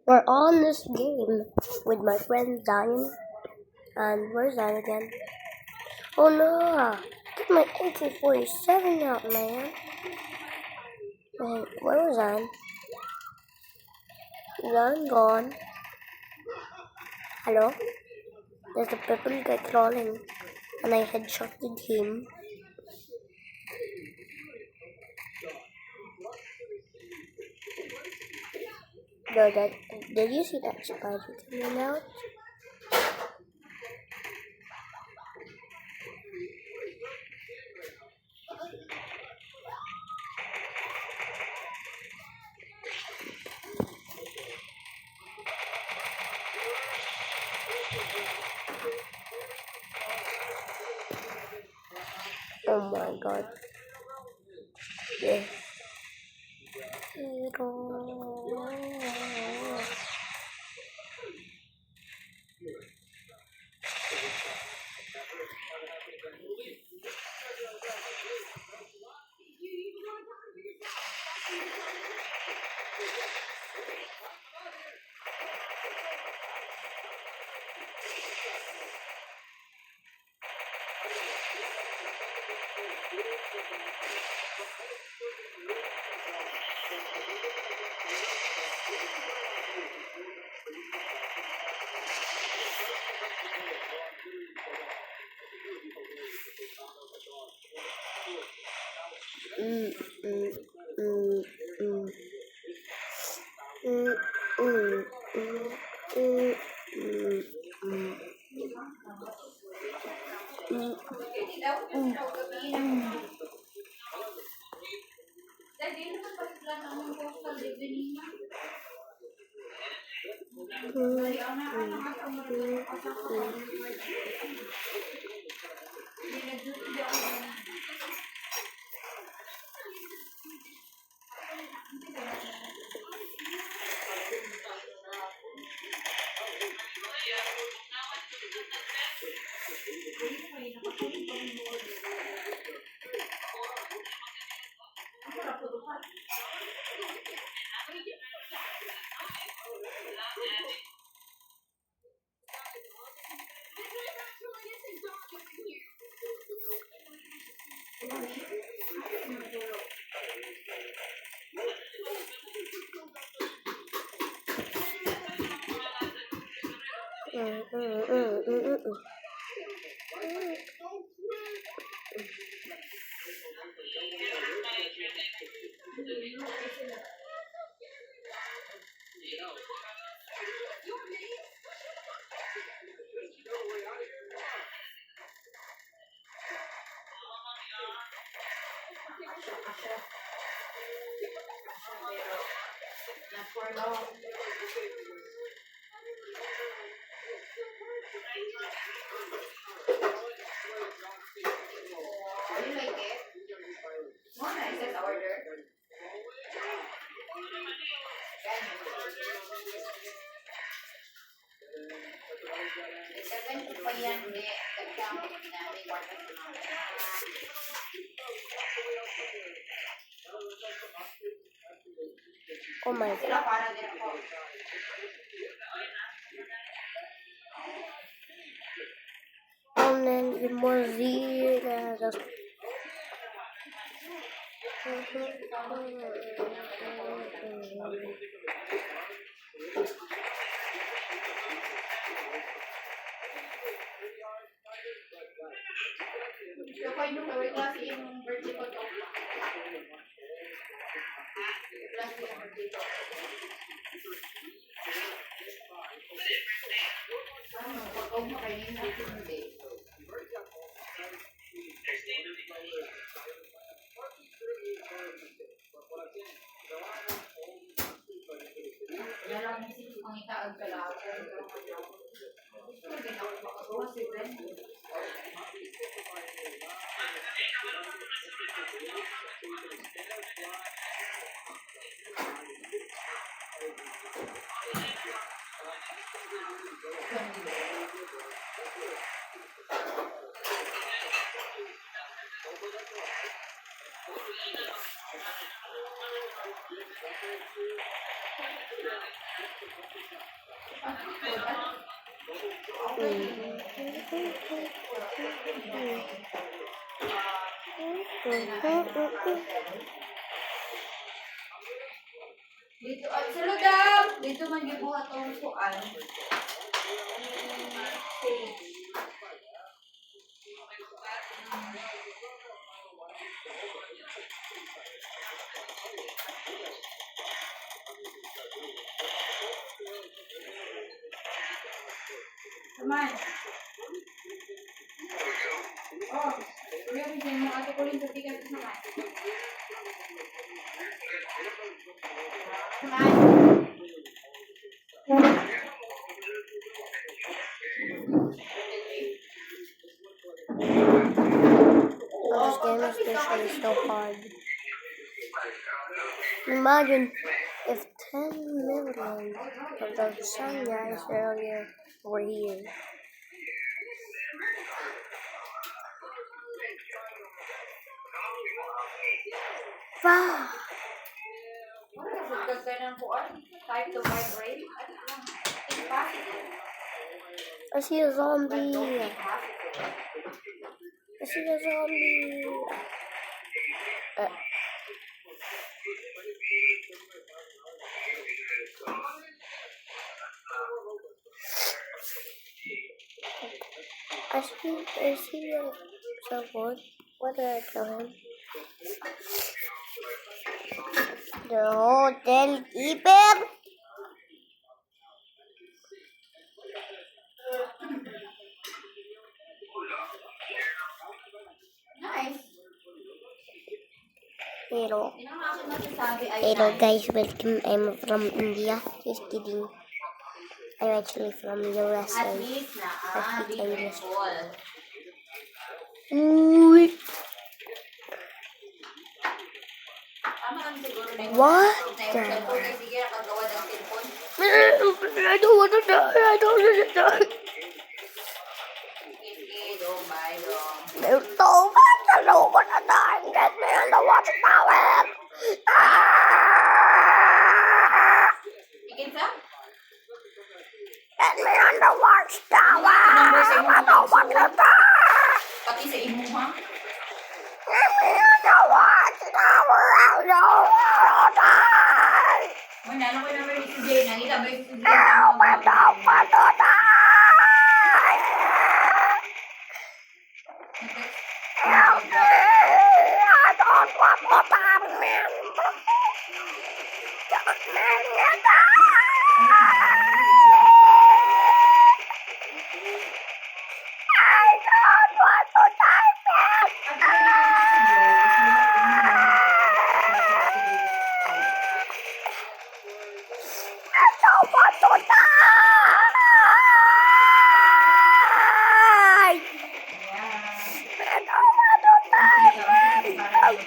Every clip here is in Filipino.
We're on this game with my friend Zion. And where's Zion again? Oh no! Get my AK-47 out, man. Wait, where was Zion? Zion gone. Hello? There's a purple guy crawling. And I headshotted him. Yo, did you see that spider coming out? Oh my god. Yeah. Oh my god. And then the Mozilla just Dito, sulod daw. Dito man gibuhat ang kuan. Saman. Oh, meron din mo ato ko rin sa tigas naman. Saman. This game is literally so hard. Imagine if 10 million of those sun guys earlier were here. Wow! I see a zombie. I see a zombie. Is he so good? What did I tell him? The hotel keeper? Nice. Hello guys, welcome. I'm from India. Just kidding. I'm actually from USA. At least na, I speak English. What? I don't want to die. I don't want to die. There's so much I don't want to die. Get me in the watchtower. Get me on the watchtower. I don't want to die. Pati sa imo, ha? Get me on the watchtower. I don't want to die. Wala na ko naman yung si Jay. Nakita ba yung si Jay? Help, I don't want to die. Help me. I don't want to die. Don't make me die. I don't want to die, man. I don't want to die. I don't want to die, man. Help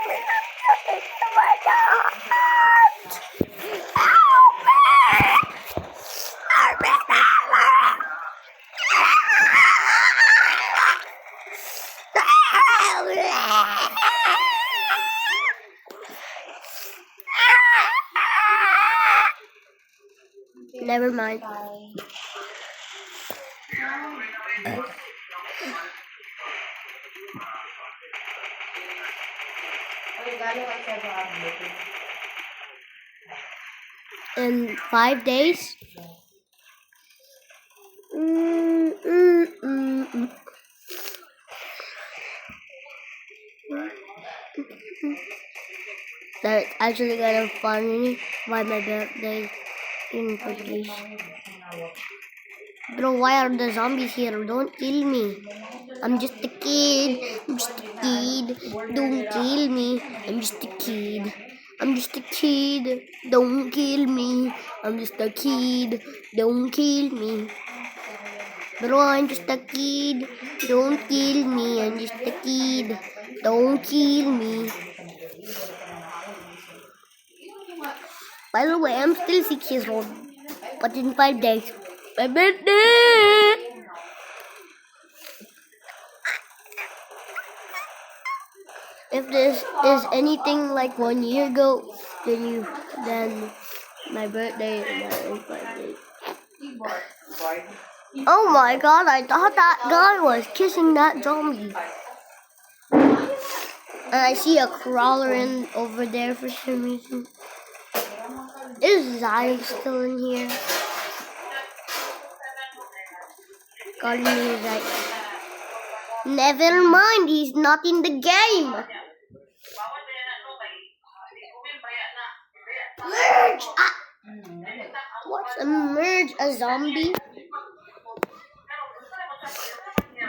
me. Oh my God. Help me. Help me. Never mind. In 5 days? That's actually kind of funny why my birthday in Portuguese. Bro, why are the zombies here? Don't kill me. I'm just a kid. I'm just a kid. Don't kill me. I'm just a kid. I'm just a kid. Don't kill me. I'm just a kid. Don't kill me. Bro, I'm just a kid. Don't kill me. I'm just a kid. Don't kill me. By the way, I'm still 6 years old. But in 5 days, my birthday! If this is anything like 1 year ago, then My birthday and my birthday. Keyboard. Oh my god, I thought that guy was kissing that zombie. And I see a crawler in over there for some reason. Is Zion still in here? God, he's like, never mind, he's not in the game. Merge! Ah! What's a merge? A zombie?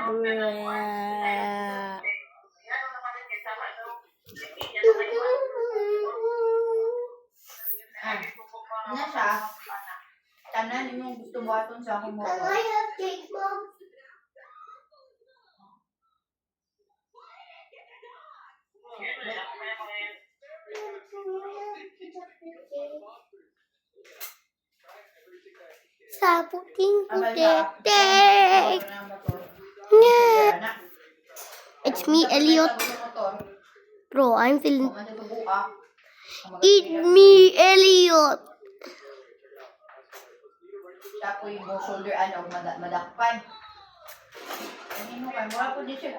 Bruh. Na siya. Tanan yung gusto buhaton sa akong Can motor. I have cake, Mom? Sa puting putik. Yeah. It's me, Elliot. Bro, I'm feeling... Eat me, Elliot. Siya po yung shoulder madakpan.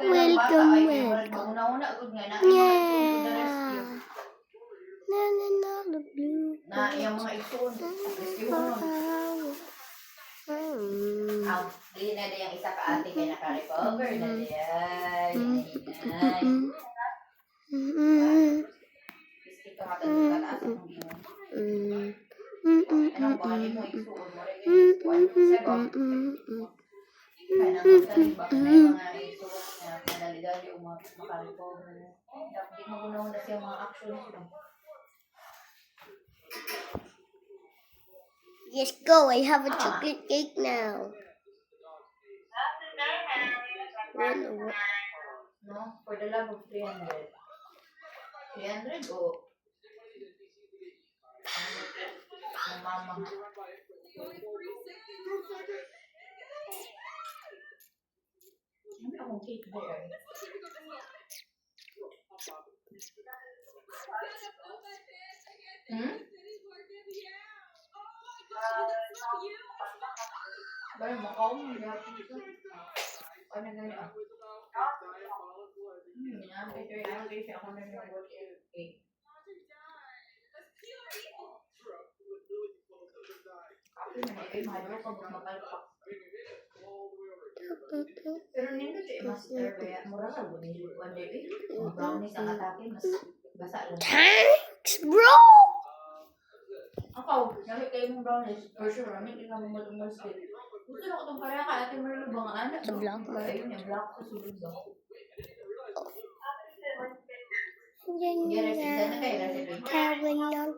Welcome, Mauna-una good nga na. Yeah. Na na na, the blue. Na iyang mga igsoon. Rescue mo nun. Dili na yung isa ka ate kaya naka-recover na diyan. Ito nga tataas ang gingon. Anong bali mo igsoon mo rin yung sagot. Kaya nang magsaling ba na yung mga igsoon na madali-dali o maka-recover. Dapat di magunaw na siya mga action sila. Yes, go. I have a chocolate cake now. No? For the love of 300. 300 o? Ang mama. Ano akong cake ba yan? Baru mau ya ano gani ah nanti siya ako na buat cake pero nindot siya master kaya mura ka gud ni one day brownies ang atake mas basa lang. Thanks, bro. Ako, namin kayo mong brownies for sure namin ikaw mo matunggal skin. Gusto na ko itong pareha ka ate Marlo ba nga anak? The black man. Ayun yung black ko sulod ba? Yan Isa na kayo recipe. Tawag lang.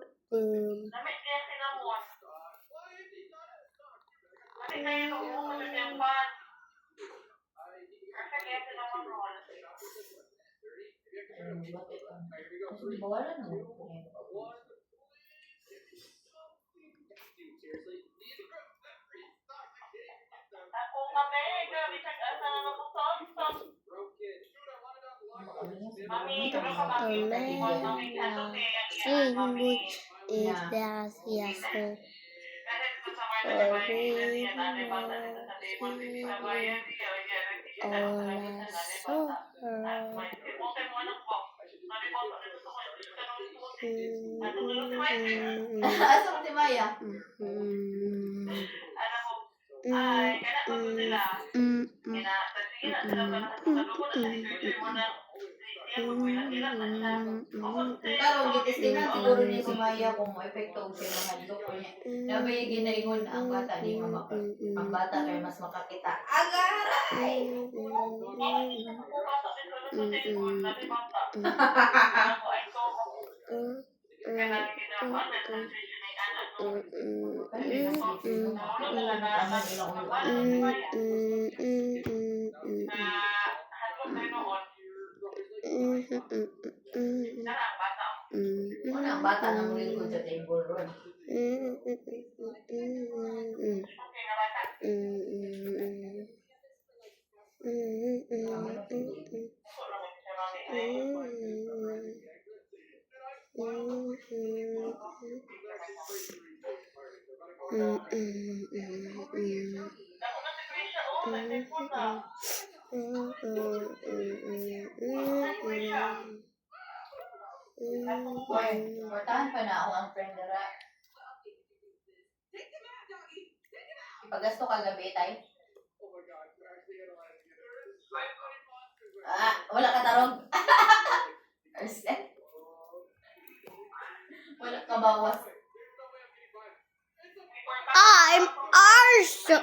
Bawalan na mo. Is that yes, sir. Asa mo si Maya? Pero gitistingan siguro niya si Maya kung epekto og siya mga handok ko niya. Nabay ginaingon na ang bata di ang bata kay mas makakita. Agaray! Una ang bata na muli ko sa table ron. Oy, portahan pa na ako ang friend dara. Ipagasto ka gabi, tay? Wala ka tarong. Arset. Wala ka bawas. I'm arse.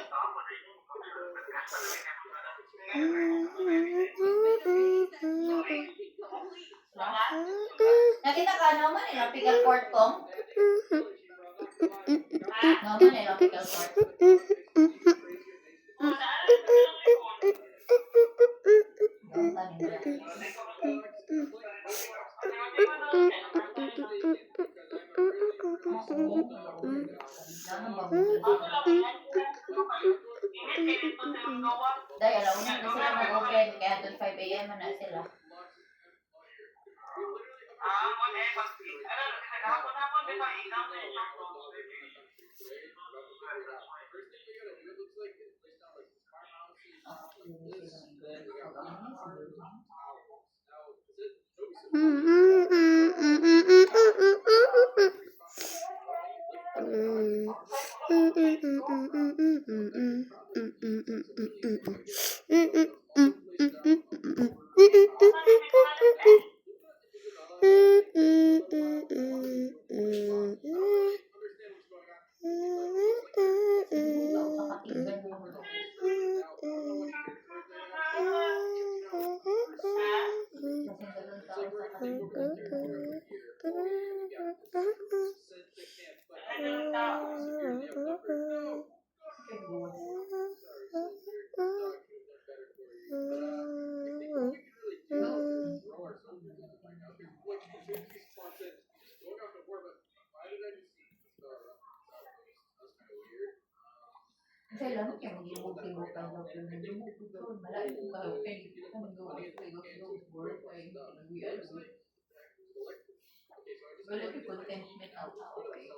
Nakita ka naman ilang pickle court kong? Naman ilang pickle court. Dahil alam na sila mag-open kaya doon 5 a.m. na sila. Kasi alam mo kaya mag-ibog-ibog ka daw pero nag-ibog daw. Malayo kung ka daw. Kaya hindi ka mag-go-work. Kaya hindi ka nag-work. Well, if you contentment out na okay.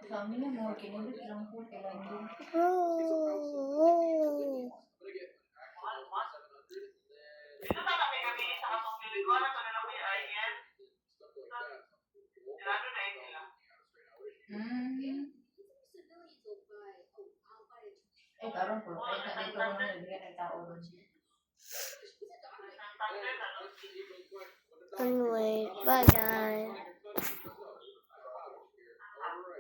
Sabi niya mo, kinabit lang po. Kailangan din. Karon po. Dito ko na nabigyan ng tao doon. Anyway, bye guys.